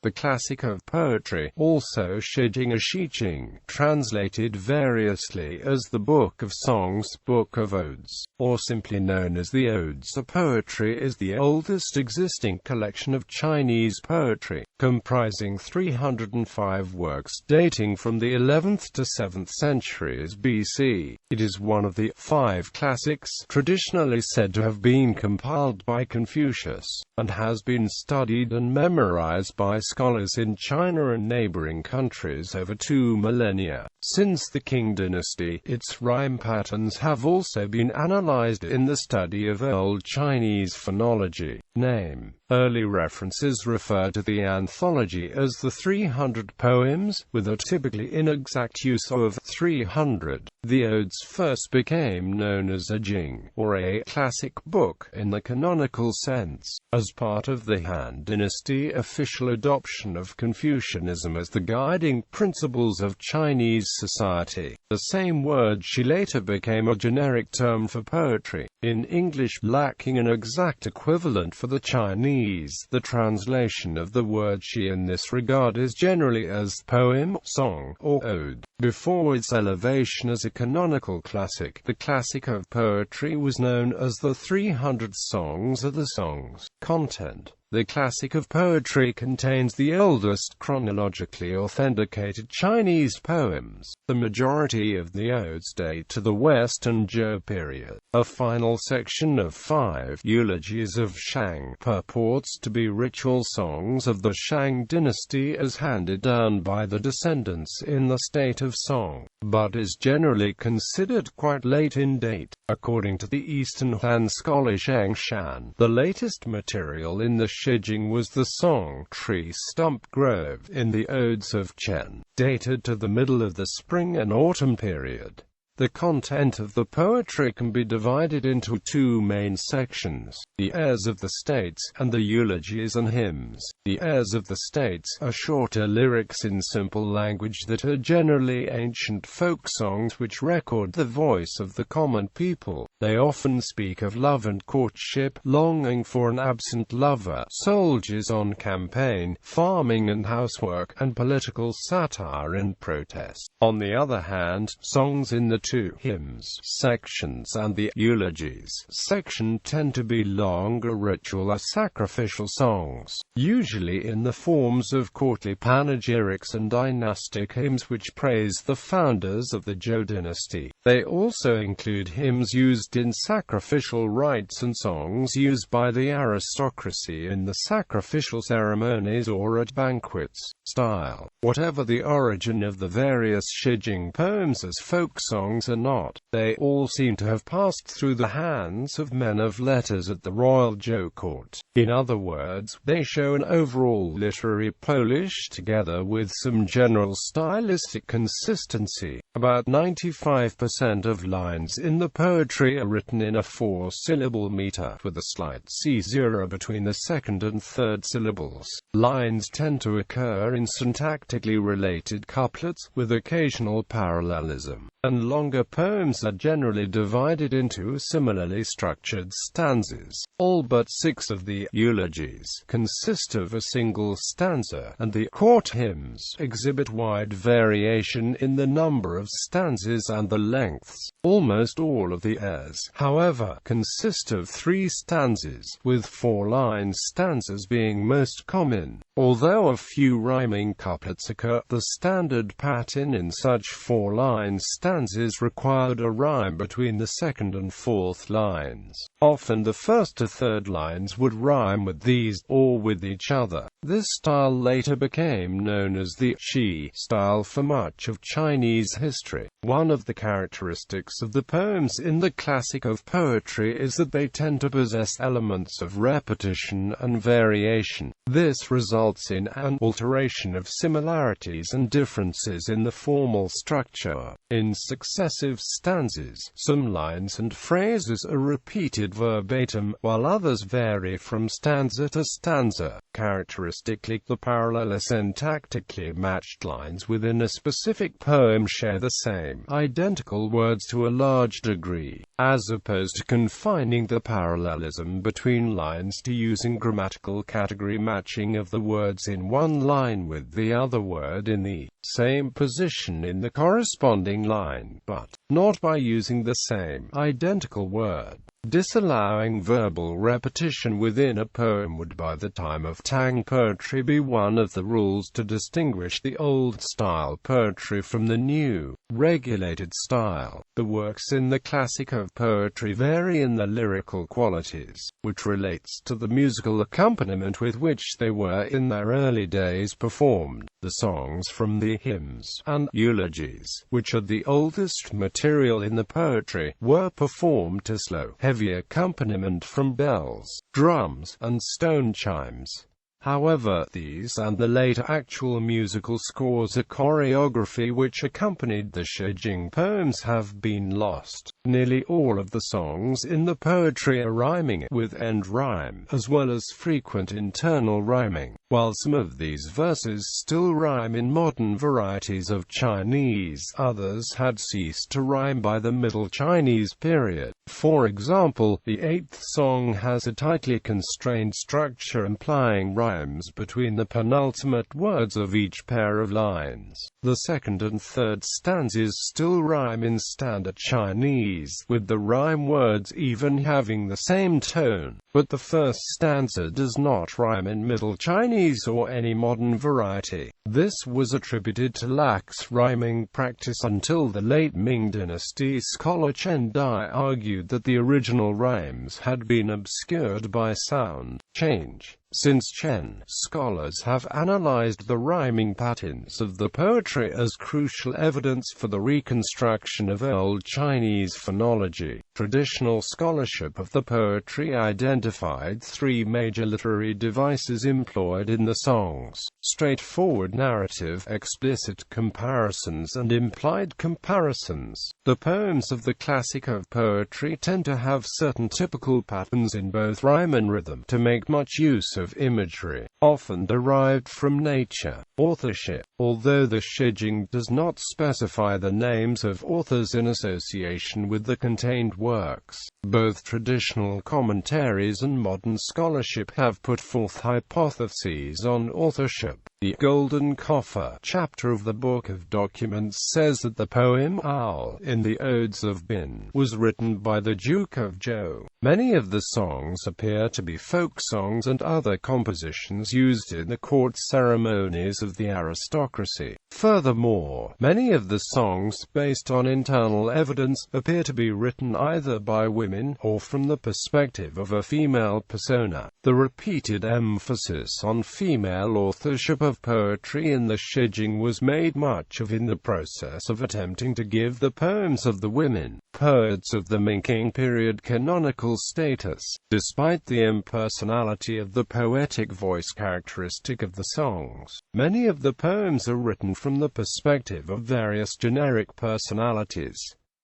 The classic of poetry, also Shijing or Shih-ching, translated variously as the Book of Songs, Book of Odes, or simply known as the Odes of Poetry, is the oldest existing collection of Chinese poetry, comprising 305 works dating from the 11th to 7th centuries BC. It is one of the 5 classics traditionally said to have been compiled by Confucius, and has been studied and memorized by scholars in China and neighboring countries over 2 millennia. Since the Qing dynasty, its rhyme patterns have also been analyzed in the study of Old Chinese phonology. Name. Early references refer to the anthology as the 300 poems, with a typically inexact use of 300. The Odes first became known as a Jing, or a classic book, in the canonical sense, as part of the Han Dynasty official adoption of Confucianism as the guiding principles of Chinese society. The same word Shi later became a generic term for poetry, in English lacking an exact equivalent for the Chinese. The translation of the word Shi in this regard is generally as poem, song, or ode. Before its elevation as a canonical classic, the classic of poetry was known as the 300 songs or the songs. Content. The classic of poetry contains the oldest chronologically authenticated Chinese poems. The majority of the odes date to the Western Zhou period. A final section of 5 eulogies of Shang purports to be ritual songs of the Shang dynasty as handed down by the descendants in the state of song, but is generally considered quite late in date. According to the Eastern Han scholar Zhang Shan, the latest material in the Shijing was the song Tree Stump Grove in the Odes of Chen, dated to the middle of the spring and autumn period. The content of the poetry can be divided into 2 main sections: the airs of the states, and the eulogies and hymns. The airs of the states are shorter lyrics in simple language that are generally ancient folk songs which record the voice of the common people. They often speak of love and courtship, longing for an absent lover, soldiers on campaign, farming and housework, and political satire and protest. On the other hand, songs in the 2 hymns sections and the eulogies section tend to be longer ritual or sacrificial songs, usually in the forms of courtly panegyrics and dynastic hymns which praise the founders of the Zhou dynasty. They also include hymns used in sacrificial rites and songs used by the aristocracy in the sacrificial ceremonies or at banquets. Style. Whatever the origin of the various Shijing poems as folk songs or not, they all seem to have passed through the hands of men of letters at the royal Zhou court. In other words, they show an overall literary polish together with some general stylistic consistency. About 95% of lines in the poetry are written in a 4-syllable meter, with a slight C0 between the second and third syllables. Lines tend to occur in syntactically related couplets, with occasional parallelism, and longer poems are generally divided into similarly structured stanzas. All but 6 of the eulogies consist of a single stanza, and the court hymns exhibit wide variation in the number of stanzas and the lengths. Almost all of the airs, however, consist of 3 stanzas, with 4-line stanzas being most common. Although a few rhyming couplets occur, the standard pattern in such 4-line stanzas required a rhyme between the second and fourth lines. Often the first to third lines would rhyme with these, or with each other. This style later became known as the Shi style for much of Chinese history. One of the characteristics of the poems in the classic of poetry is that they tend to possess elements of repetition and variation. This results in an alteration of similarities and differences in the formal structure. In successive stanzas, some lines and phrases are repeated verbatim, while others vary from stanza to stanza. Characteristically, the parallel or syntactically matched lines within a specific poem share the same same, identical words to a large degree, as opposed to confining the parallelism between lines to using grammatical category matching of the words in one line with the other word in the same position in the corresponding line, but not by using the same, identical word. Disallowing verbal repetition within a poem would by the time of Tang poetry be one of the rules to distinguish the old-style poetry from the new, regulated style. The works in the classic of poetry vary in their lyrical qualities, which relates to the musical accompaniment with which they were in their early days performed. The songs from the hymns and eulogies, which are the oldest material in the poetry, were performed to slow, heavy accompaniment from bells, drums, and stone chimes. However, these and the later actual musical scores or choreography which accompanied the Shijing poems have been lost. Nearly all of the songs in the poetry are rhyming, with end rhyme, as well as frequent internal rhyming, while some of these verses still rhyme in modern varieties of Chinese. Others had ceased to rhyme by the Middle Chinese period. For example, the 8th song has a tightly constrained structure implying rhymes between the penultimate words of each pair of lines. The 2nd and 3rd stanzas still rhyme in Standard Chinese, with the rhyme words even having the same tone, but the 1st stanza does not rhyme in Middle Chinese or any modern variety. This was attributed to lax rhyming practice until the late Ming dynasty. Scholar Chen Dai argued that the original rhymes had been obscured by sound change. Since Chen, scholars have analyzed the rhyming patterns of the poetry as crucial evidence for the reconstruction of Old Chinese phonology. Traditional scholarship of the poetry identified 3 major literary devices employed in the songs: straightforward narrative, explicit comparisons, and implied comparisons. The poems of the classic of poetry tend to have certain typical patterns in both rhyme and rhythm, to make much use of imagery, often derived from nature. Authorship. Although the Shijing does not specify the names of authors in association with the contained works, both traditional commentaries and modern scholarship have put forth hypotheses on authorship. The Golden Coffer chapter of the Book of Documents says that the poem Owl in the Odes of Bin was written by the Duke of Zhou. Many of the songs appear to be folk songs and other compositions used in the court ceremonies of the aristocracy. Furthermore, many of the songs, based on internal evidence, appear to be written either by women or from the perspective of a female persona. The repeated emphasis on female authorship of poetry in the Shijing was made much of in the process of attempting to give the poems of the women poets of the Ming period canonical status. Despite the impersonality of the poetic voice characteristic of the songs, many of the poems are written from the perspective of various generic personalities.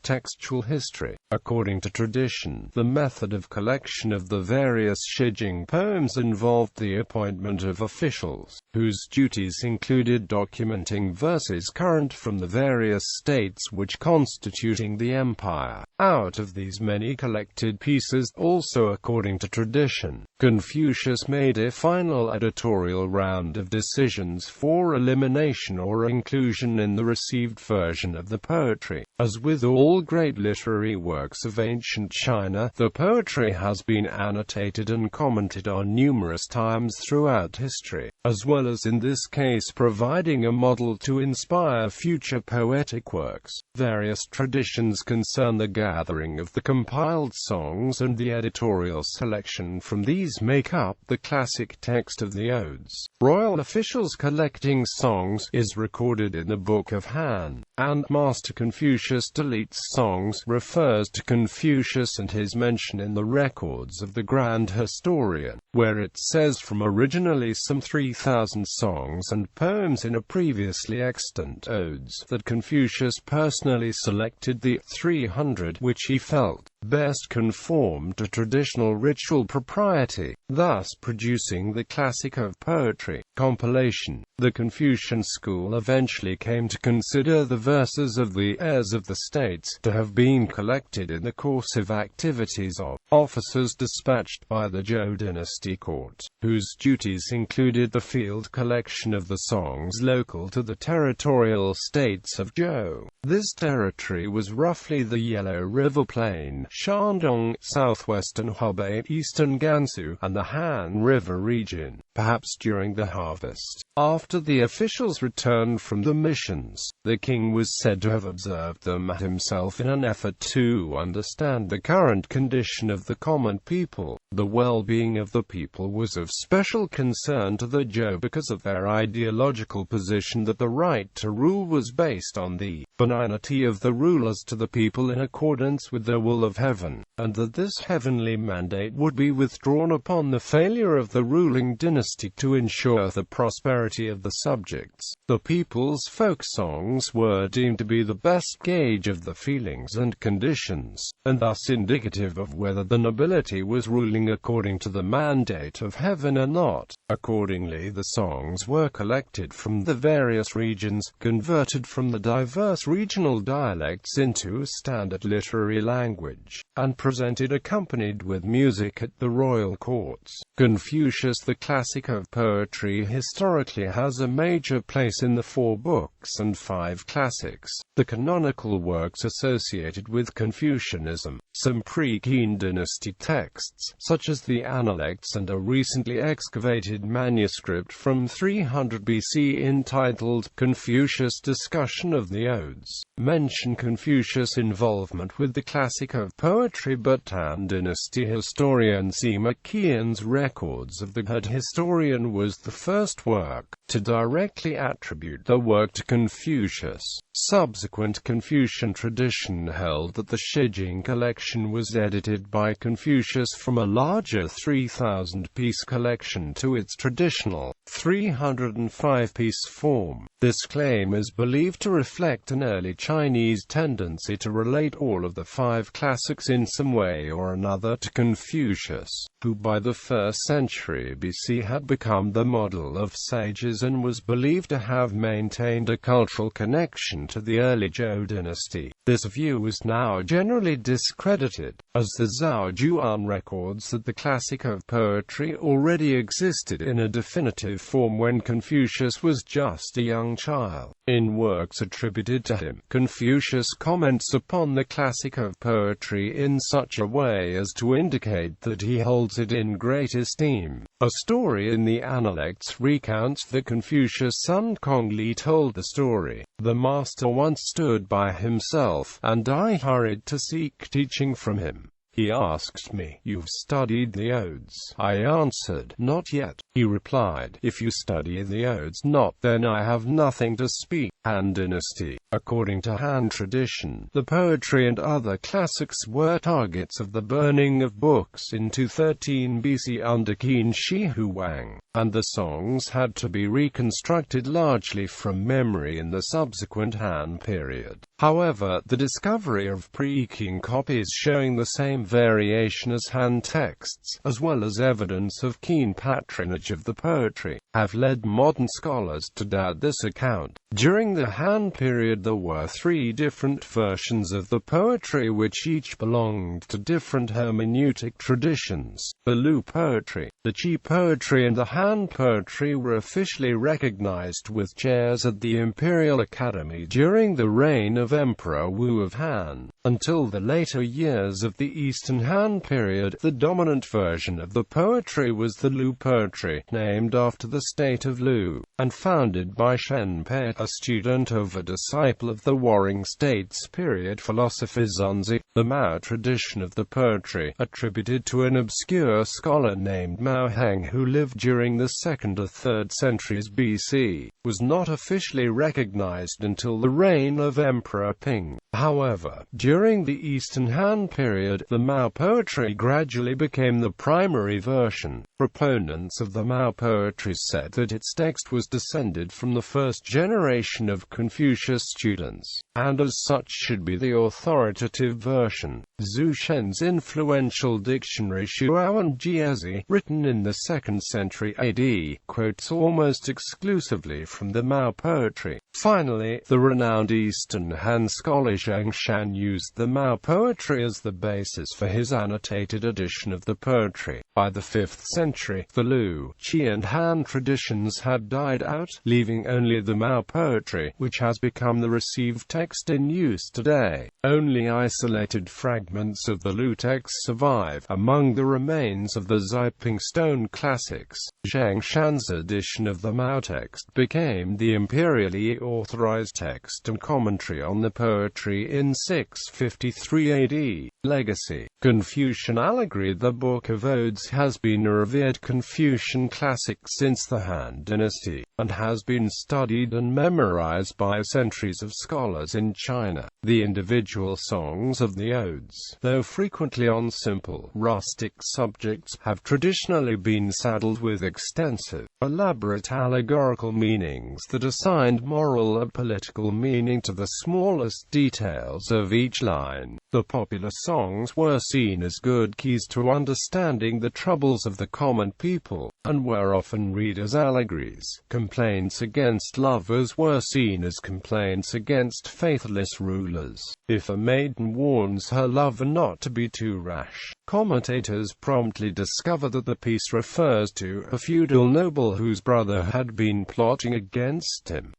Textual history. According to tradition, the method of collection of the various Shijing poems involved the appointment of officials, whose duties included documenting verses current from the various states which constituting the empire. Out of these many collected pieces, also according to tradition, Confucius made a final editorial round of decisions for elimination or inclusion in the received version of the poetry. As with all great literary works of ancient China, the poetry has been annotated and commented on numerous times throughout history, as well as in this case providing a model to inspire future poetic works. Various traditions concern the gathering of the compiled songs, and the editorial selection from these make up the classic text of the Odes. Royal officials collecting songs is recorded in the Book of Han, and Master Confucius deletes songs refers to Confucius and his mention in the records of the Grand Historian, where it says from originally some 3,000 songs and poems in a previously extant Odes that Confucius personally selected the 300 which he felt best conformed to traditional ritual propriety, thus producing the classic of poetry compilation. The Confucian school eventually came to consider the verses of the heirs of the states to have been collected in the course of activities of officers dispatched by the Zhou dynasty court, whose duties included the field collection of the songs local to the territorial states of Zhou. This territory was roughly the Yellow River Plain, Shandong, southwestern Hebei, eastern Gansu, and the Han River region. Perhaps during the harvest, after the officials returned from the missions, the king was said to have observed them himself in an effort to understand the current condition of the common people. The well-being of the people was of special concern to the Zhou because of their ideological position that the right to rule was based on the benignity of the rulers to the people in accordance with the will of heaven, and that this heavenly mandate would be withdrawn upon the failure of the ruling dynasty to ensure the prosperity of the subjects. The people's folk songs were deemed to be the best gauge of the feelings and conditions, and thus indicative of whether the nobility was ruling according to the mandate of heaven or not. Accordingly, the songs were collected from the various regions, converted from the diverse regional dialects into a standard literary language, and presented accompanied with music at the royal courts. Confucius, the classic of poetry, historically has a major place in the 4 books and 5 classics, the canonical works associated with Confucianism. Some pre-Qing dynasty texts, such as the Analects and a recently excavated manuscript from 300 BC entitled Confucius' Discussion of the Odes, mention Confucius' involvement with the classic of poetry, but Han dynasty historian Sima Qian's records of the Had historian was the first work to directly attribute the work to Confucius. Subsequent Confucian tradition held that the Shijing collection was edited by Confucius from a larger 3,000-piece collection to its traditional 305-piece form. This claim is believed to reflect an early Chinese tendency to relate all of the 5 classics in some way or another to Confucius, who by the 1st century BC had become the model of sages and was believed to have maintained a cultural connection to the early Zhou dynasty. This view is now generally discredited, as the Zhao Juan records that the classic of poetry already existed in a definitive form when Confucius was just a young child. In works attributed to him, Confucius comments upon the classic of poetry in such a way as to indicate that he holds it in great esteem. A story in the Analects recounts that Confucius' son Kongli told the story. The master once stood by himself, and I hurried to seek teaching from him. He asked me, "You've studied the Odes?" I answered, "Not yet." He replied, "If you study the Odes not, then I have nothing to speak." Han dynasty. According to Han tradition, the poetry and other classics were targets of the burning of books in 213 BC under Qin Shi Huang, and the songs had to be reconstructed largely from memory in the subsequent Han period. However, the discovery of pre-Qing copies showing the same variation as Han texts, as well as evidence of Qing patronage of the poetry, have led modern scholars to doubt this account. During the Han period there were 3 different versions of the poetry which each belonged to different hermeneutic traditions. The Lu poetry, the Qi poetry and the Han poetry were officially recognized with chairs at the Imperial Academy during the reign of Emperor Wu of Han. Until the later years of the Eastern Han period, the dominant version of the poetry was the Lu poetry, named after the state of Lu, and founded by Shen Pe, a student of a disciple of the Warring States period philosopher Zunzi. The Mao tradition of the poetry, attributed to an obscure scholar named Mao Heng who lived during the 2nd or 3rd centuries BC, was not officially recognized until the reign of Emperor Ping. However, during During the Eastern Han period, the Mao poetry gradually became the primary version. Proponents of the Mao poetry said that its text was descended from the first generation of Confucius students, and as such should be the authoritative version. Zhu Shen's influential dictionary Shuowen Jiezi, written in the 2nd century AD, quotes almost exclusively from the Mao poetry. Finally, the renowned Eastern Han scholar Zhang Shan used the Mao poetry as the basis for his annotated edition of the poetry. By the 5th century, the Lu, Qi and Han traditions had died out, leaving only the Mao poetry, which has become the received text in use today. Only isolated fragments of the Lu text survive, among the remains of the Xiping stone classics. Zhang Shan's edition of the Mao text became the imperially authorized text and commentary on the poetry in 653 AD. Legacy. Confucian allegory. The Book of Odes has been a revered Confucian classic since the Han Dynasty, and has been studied and memorized by centuries of scholars in China. The individual songs of the Odes, though frequently on simple, rustic subjects, have traditionally been saddled with extensive, elaborate allegorical meanings that assigned moral or political meaning to the smallest details of each line. The popular songs were seen as good keys to understanding the troubles of the common people, and were often read as allegories. Complaints against lovers were seen as complaints against faithless rulers. If a maiden warns her lover not to be too rash, commentators promptly discover that the piece refers to a feudal noble whose brother had been plotting against him.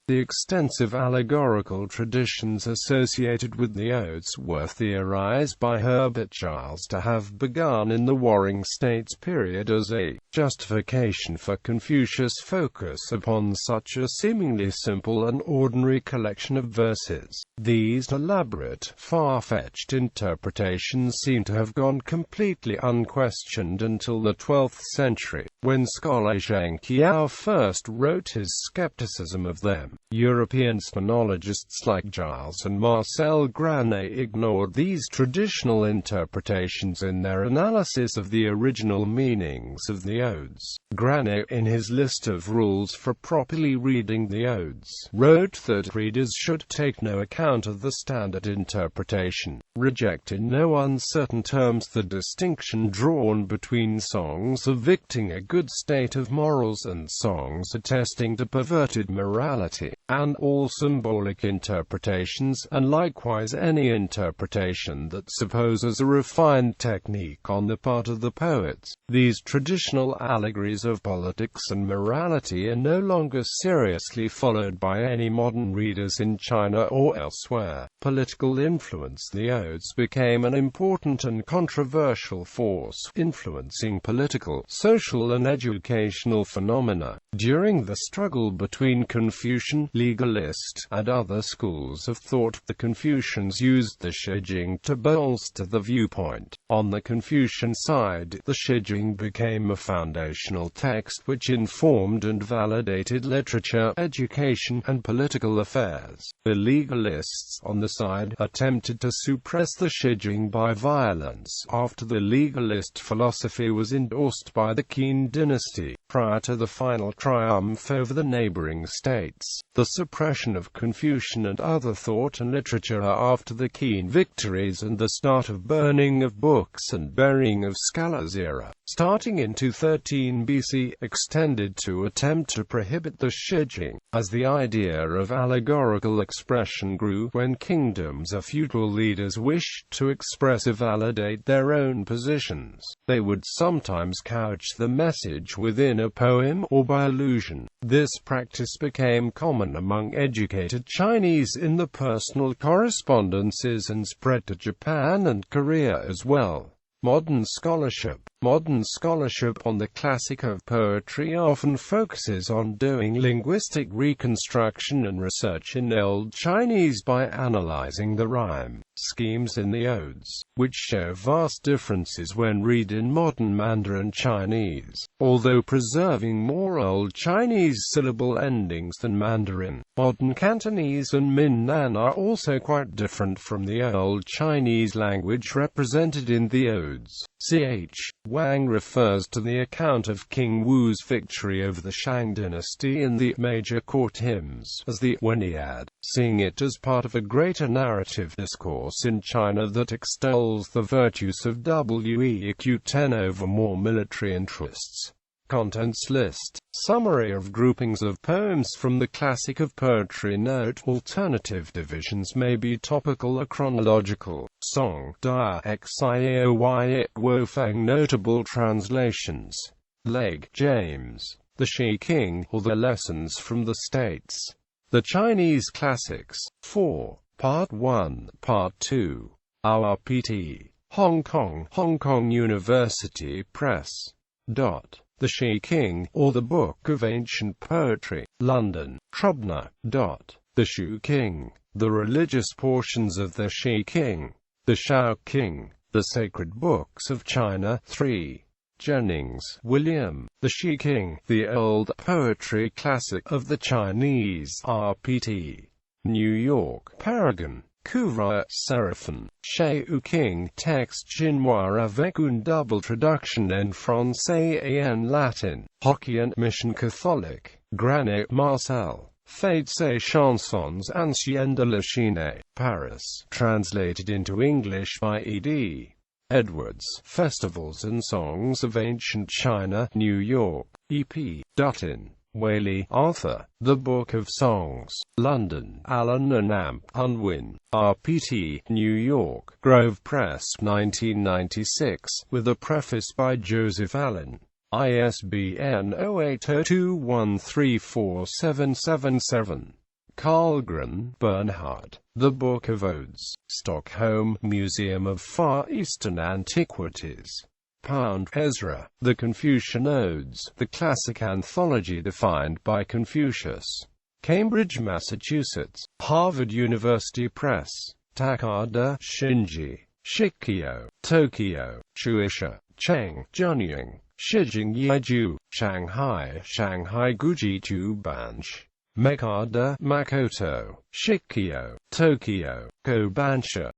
The extensive allegorical traditions associated with the Odes were theorized by Herbert Giles to have begun in the Warring States period as a justification for Confucius' focus upon such a seemingly simple and ordinary collection of verses. These elaborate, far-fetched interpretations seem to have gone completely unquestioned until the 12th century, when scholar Zhang Qiao first wrote his skepticism of them. European phonologists like Giles and Marcel Granet ignored these traditional interpretations in their analysis of the original meanings of the Odes. Granet, in his list of rules for properly reading the Odes, wrote that readers should take no account of the standard interpretation, reject in no uncertain terms the distinction drawn between songs evicting a good state of morals and songs attesting to perverted morality, and all symbolic interpretations, and likewise any interpretation that supposes a refined technique on the part of the poets. These traditional allegories of politics and morality are no longer seriously followed by any modern readers in China or elsewhere. Political influence. The Odes became an important and controversial force, influencing political, social and educational phenomena. During the struggle between Confucian, legalist, and other schools of thought, the Confucians used the Shijing to bolster the viewpoint. On the Confucian side, the Shijing became a foundational text which informed and validated literature, education, and political affairs. The legalists, on the side, attempted to suppress the Shijing by violence, after the legalist philosophy was endorsed by the Qing dynasty, prior to the final triumph over the neighboring states. The suppression of Confucian and other thought and literature after the Qing victories and the start of burning of books and burying of scholars era, starting in 213 BC, extended to attempt to prohibit the Shijing, as the idea of allegorical expression grew when kingdoms or feudal leaders wished to express or validate their own positions. They would sometimes couch the message within a poem or by allusion. This practice became common among educated Chinese in the personal correspondences and spread to Japan and Korea as well. Modern scholarship. Modern scholarship on the classic of poetry often focuses on doing linguistic reconstruction and research in Old Chinese by analyzing the rhyme schemes in the Odes, which show vast differences when read in modern Mandarin Chinese, although preserving more Old Chinese syllable endings than Mandarin. Modern Cantonese and Minnan are also quite different from the Old Chinese language represented in the Odes. Ch. Wang refers to the account of King Wu's victory over the Shang dynasty in the major court hymns as the millennia.Since, seeing it as part of a greater narrative discourse in China that extols the virtues of Weq10 over more military interests. Contents list. Summary of groupings of poems from the classic of poetry. Note: alternative divisions may be topical or chronological. Song, Dia, Xioy, Wofeng. Notable translations. Legge, James. The Shih-ching, or the Lessons from the States. The Chinese Classics. 4. Part 1, Part 2. RPT. Hong Kong University Press. The Shih-ching, or the Book of Ancient Poetry. London, Trubner. The Shih-ching. The religious portions of the Shih-ching. The Shao-ching. The Sacred Books of China. 3. Jennings, William. The Shih-ching, the Old Poetry Classic of the Chinese. RPT. New York, Paragon. Couvre, Seraphim. Shih-ching, texte chinois avec une double traduction en français et en latin. Hokkien Mission Catholique. Granit Marcel. Fades et chansons anciennes de la Chine. Paris. Translated into English by E.D. Edwards. Festivals and Songs of Ancient China. New York. E.P. Dutton. Whaley, Arthur. The Book of Songs. London, Allen and Amp. Unwin. RPT. New York, Grove Press, 1996, with a preface by Joseph Allen. ISBN 0802134777. Karlgren, Bernhard. The Book of Odes. Stockholm, Museum of Far Eastern Antiquities. Pound, Ezra. The Confucian Odes, the classic anthology defined by Confucius. Cambridge, Massachusetts. Harvard University Press. Takada, Shinji. Shikyo, Tokyo. Shueisha, Cheng, Junying. Shijing Yeju. Shanghai, Shanghai Gujitu Banch. Mekada, Makoto. Shikyo, Tokyo. Kobansha.